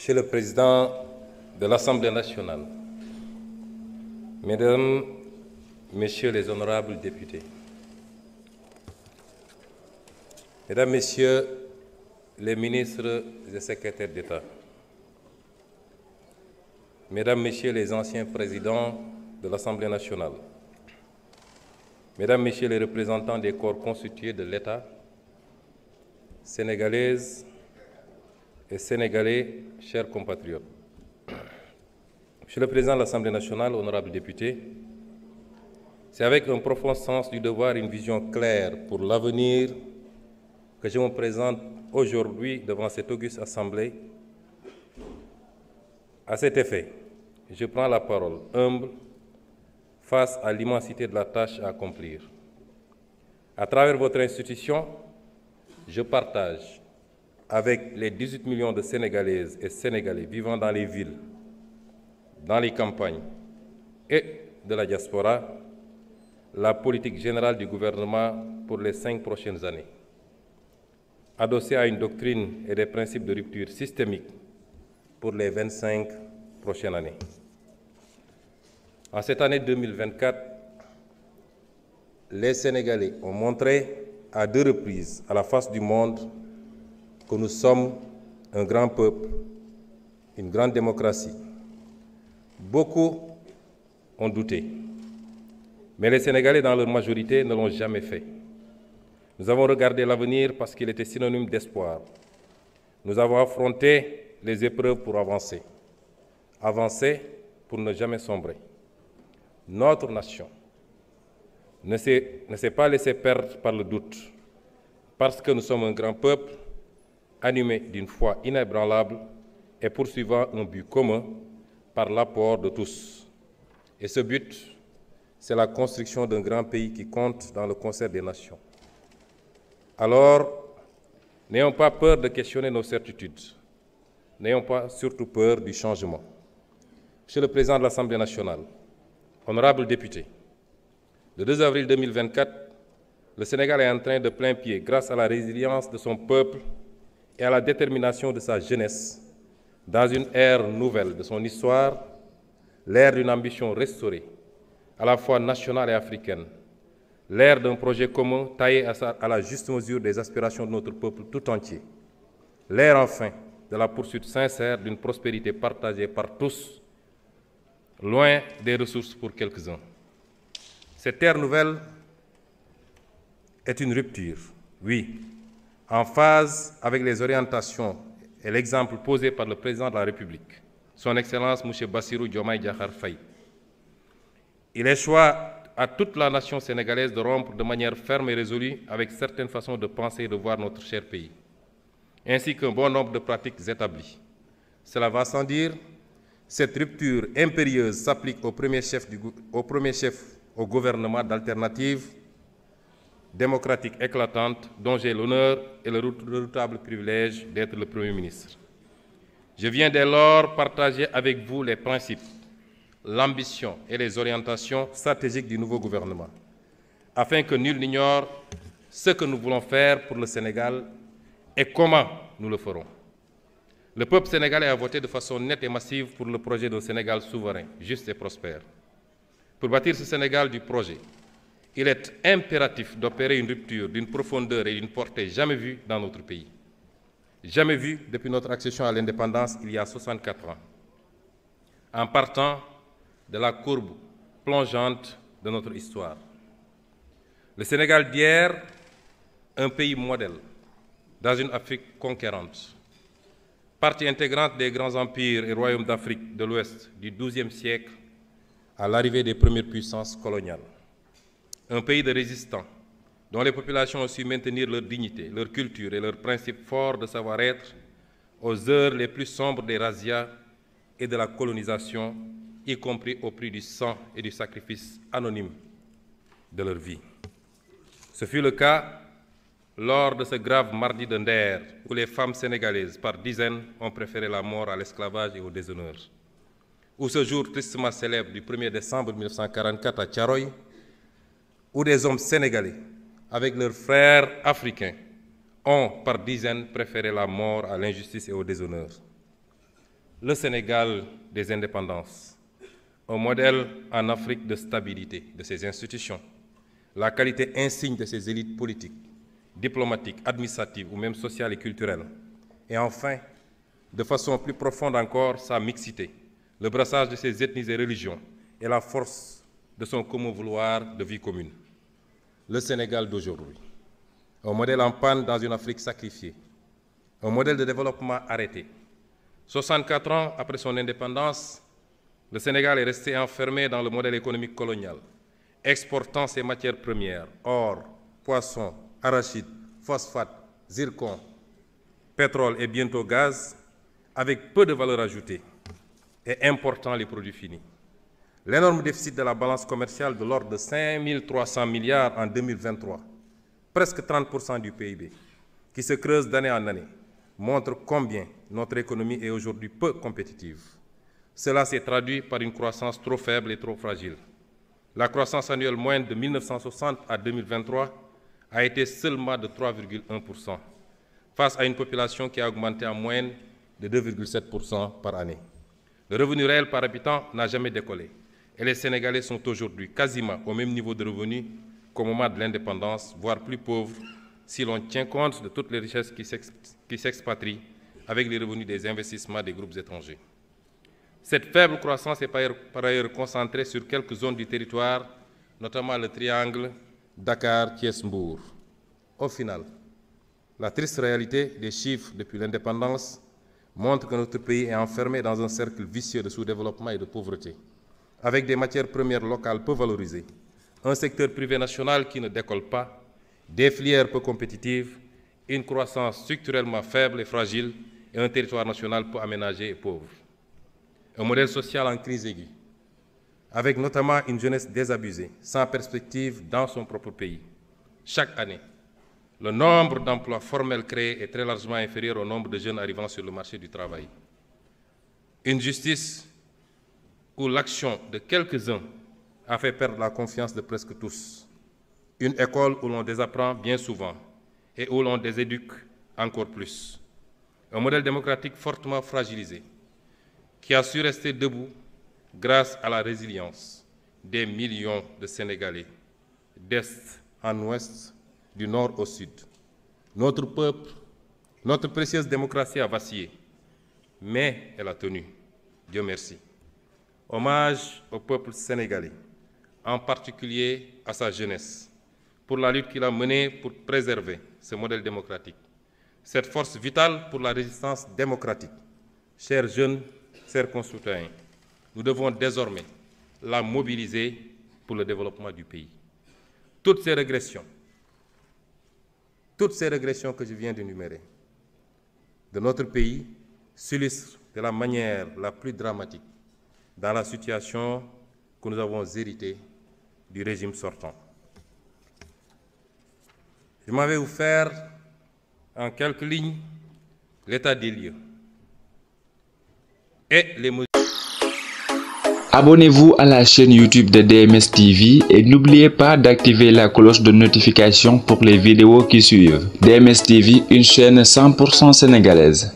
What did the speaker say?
Monsieur le Président de l'Assemblée nationale, Mesdames, Messieurs les honorables députés, Mesdames, Messieurs les ministres et secrétaires d'État, Mesdames, Messieurs les anciens présidents de l'Assemblée nationale, Mesdames, Messieurs les représentants des corps constitués de l'État, Sénégalaises et Sénégalais, chers compatriotes. Monsieur le Président de l'Assemblée nationale, honorables députés, c'est avec un profond sens du devoir et une vision claire pour l'avenir que je me présente aujourd'hui devant cette auguste Assemblée. À cet effet, je prends la parole humble face à l'immensité de la tâche à accomplir. À travers votre institution, je partage avec les 18 millions de Sénégalaises et Sénégalais vivant dans les villes, dans les campagnes et de la diaspora, la politique générale du gouvernement pour les 5 prochaines années, adossée à une doctrine et des principes de rupture systémique pour les 25 prochaines années. En cette année 2024, les Sénégalais ont montré à 2 reprises à la face du monde que nous sommes un grand peuple, une grande démocratie. Beaucoup ont douté, mais les Sénégalais dans leur majorité ne l'ont jamais fait. Nous avons regardé l'avenir parce qu'il était synonyme d'espoir. Nous avons affronté les épreuves pour avancer. Avancer pour ne jamais sombrer. Notre nation ne s'est pas laissée perdre par le doute, parce que nous sommes un grand peuple animé d'une foi inébranlable et poursuivant un but commun par l'apport de tous. Et ce but, c'est la construction d'un grand pays qui compte dans le concert des nations. Alors, n'ayons pas peur de questionner nos certitudes. N'ayons pas surtout peur du changement. Monsieur le Président de l'Assemblée nationale, honorables députés, le 2 avril 2024, le Sénégal est en train de plein pied, grâce à la résilience de son peuple et à la détermination de sa jeunesse, dans une ère nouvelle de son histoire, l'ère d'une ambition restaurée, à la fois nationale et africaine, l'ère d'un projet commun taillé à la juste mesure des aspirations de notre peuple tout entier, l'ère enfin de la poursuite sincère d'une prospérité partagée par tous, loin des ressources pour quelques-uns. Cette ère nouvelle est une rupture, oui, en phase avec les orientations et l'exemple posé par le Président de la République, Son Excellence M. Bassirou Diomaye Diakhar Faye. Il échoit à toute la nation sénégalaise de rompre de manière ferme et résolue avec certaines façons de penser et de voir notre cher pays, ainsi qu'un bon nombre de pratiques établies. Cela va sans dire, cette rupture impérieuse s'applique au premier chef au gouvernement d'alternative démocratique éclatante dont j'ai l'honneur et le redoutable privilège d'être le Premier ministre. Je viens dès lors partager avec vous les principes, l'ambition et les orientations stratégiques du nouveau gouvernement, afin que nul n'ignore ce que nous voulons faire pour le Sénégal et comment nous le ferons. Le peuple sénégalais a voté de façon nette et massive pour le projet d'un Sénégal souverain, juste et prospère. Pour bâtir ce Sénégal du projet, il est impératif d'opérer une rupture d'une profondeur et d'une portée jamais vue dans notre pays. Jamais vue depuis notre accession à l'indépendance il y a 64 ans. En partant de la courbe plongeante de notre histoire. Le Sénégal d'hier, un pays modèle dans une Afrique conquérante, partie intégrante des grands empires et royaumes d'Afrique de l'Ouest du XIIe siècle à l'arrivée des premières puissances coloniales. Un pays de résistants, dont les populations ont su maintenir leur dignité, leur culture et leurs principes forts de savoir-être aux heures les plus sombres des razzias et de la colonisation, y compris au prix du sang et du sacrifice anonyme de leur vie. Ce fut le cas lors de ce grave mardi de Nder, où les femmes sénégalaises, par dizaines, ont préféré la mort à l'esclavage et au déshonneur. Ou ce jour tristement célèbre du 1er décembre 1944 à Thiaroye, où des hommes sénégalais, avec leurs frères africains, ont par dizaines préféré la mort à l'injustice et au déshonneur. le Sénégal des indépendances, un modèle en Afrique de stabilité de ses institutions, la qualité insigne de ses élites politiques, diplomatiques, administratives ou même sociales et culturelles, et enfin, de façon plus profonde encore, sa mixité, le brassage de ses ethnies et religions et la force de son commun vouloir de vie commune. Le Sénégal d'aujourd'hui, un modèle en panne dans une Afrique sacrifiée, un modèle de développement arrêté. 64 ans après son indépendance, le Sénégal est resté enfermé dans le modèle économique colonial, exportant ses matières premières, or, poissons, arachides, phosphate, zircon, pétrole et bientôt gaz, avec peu de valeur ajoutée et important les produits finis. L'énorme déficit de la balance commerciale de l'ordre de 5 300 milliards en 2023, presque 30% du PIB, qui se creuse d'année en année, montre combien notre économie est aujourd'hui peu compétitive. Cela s'est traduit par une croissance trop faible et trop fragile. La croissance annuelle moyenne de 1960 à 2023 a été seulement de 3,1%, face à une population qui a augmenté en moyenne de 2,7% par année. Le revenu réel par habitant n'a jamais décollé, et les Sénégalais sont aujourd'hui quasiment au même niveau de revenus qu'au moment de l'indépendance, voire plus pauvres, si l'on tient compte de toutes les richesses qui s'expatrient avec les revenus des investissements des groupes étrangers. Cette faible croissance est par ailleurs concentrée sur quelques zones du territoire, notamment le triangle Dakar-Thiès-Mbour. Au final, la triste réalité des chiffres depuis l'indépendance montre que notre pays est enfermé dans un cercle vicieux de sous-développement et de pauvreté, avec des matières premières locales peu valorisées, un secteur privé national qui ne décolle pas, des filières peu compétitives, une croissance structurellement faible et fragile et un territoire national peu aménagé et pauvre. Un modèle social en crise aiguë, avec notamment une jeunesse désabusée, sans perspective dans son propre pays. Chaque année, le nombre d'emplois formels créés est très largement inférieur au nombre de jeunes arrivant sur le marché du travail. Une justice où l'action de quelques-uns a fait perdre la confiance de presque tous. Une école où l'on désapprend bien souvent et où l'on déséduque encore plus. Un modèle démocratique fortement fragilisé qui a su rester debout grâce à la résilience des millions de Sénégalais, d'est en ouest, du nord au sud. Notre peuple, notre précieuse démocratie a vacillé, mais elle a tenu. Dieu merci. Hommage au peuple sénégalais, en particulier à sa jeunesse, pour la lutte qu'il a menée pour préserver ce modèle démocratique, cette force vitale pour la résistance démocratique. Chers jeunes, chers concitoyens, nous devons désormais la mobiliser pour le développement du pays. Toutes ces régressions que je viens d'énumérer de notre pays s'illustrent de la manière la plus dramatique dans la situation que nous avons héritée du régime sortant. Je m'en vais vous faire en quelques lignes l'état des lieux et les mesures. Abonnez-vous à la chaîne YouTube de DMS TV et n'oubliez pas d'activer la cloche de notification pour les vidéos qui suivent. DMS TV, une chaîne 100% sénégalaise.